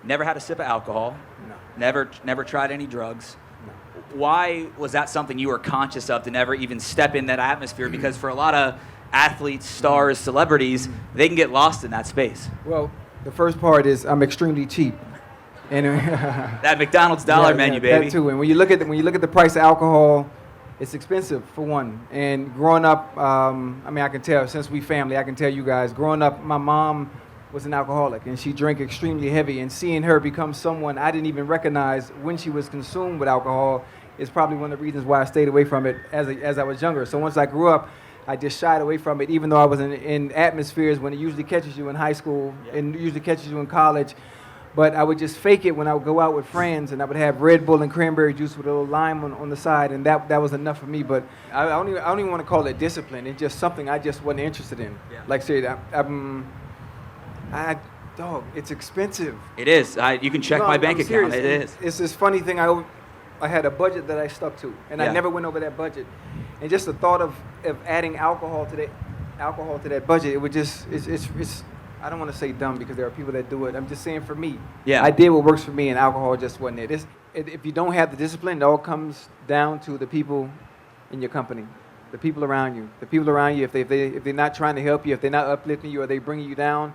never had a sip of alcohol, No. never tried any drugs. No. Why was that something you were conscious of to never even step in that atmosphere? Because for a lot of athletes, stars, celebrities, they can get lost in that space. Well, the first part is I'm extremely cheap. And That McDonald's dollar menu, baby. That too. And when you look at the price of alcohol, it's expensive for one. And growing up, I can tell since we family, I can tell you guys. Growing up, my mom was an alcoholic, and she drank extremely heavy. And seeing her become someone I didn't even recognize when she was consumed with alcohol is probably one of the reasons why I stayed away from it as I was younger. So once I grew up, I just shied away from it, even though I was in atmospheres when it usually catches you in high school and usually catches you in college. But I would just fake it when I would go out with friends, and I would have Red Bull and cranberry juice with a little lime on the side, and that was enough for me. But I don't even want to call it discipline. It's just something I just wasn't interested in. Yeah. Like say, dog, it's expensive. It is. You can check my bank I'm account. serious. It is. It's this funny thing. I had a budget that I stuck to, and I never went over that budget. And just the thought of adding alcohol to that budget, it would just it's I don't want to say dumb because there are people that do it. I'm just saying for me. Yeah. I did what works for me, and alcohol just wasn't it. If you don't have the discipline, it all comes down to the people in your company, the people around you. The people around you, if they're not trying to help you, if they're not uplifting you, or they bringing you down,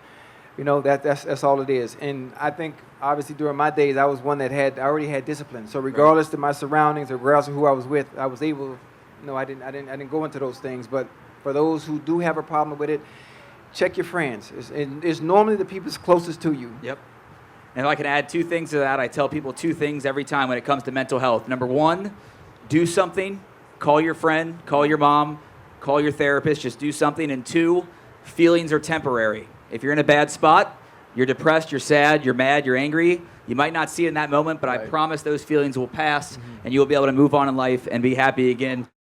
that's all it is. And I think obviously during my days, I was one that I already had discipline. So regardless of my surroundings, or regardless of who I was with, I was able. I didn't go into those things. But for those who do have a problem with it, check your friends. It's normally the people closest to you. Yep. And if I can add two things to that, I tell people two things every time when it comes to mental health. Number one, do something. Call your friend, call your mom, call your therapist, just do something. And two, feelings are temporary. If you're in a bad spot, you're depressed, you're sad, you're mad, you're angry, you might not see it in that moment, but I promise those feelings will pass, and you will be able to move on in life and be happy again.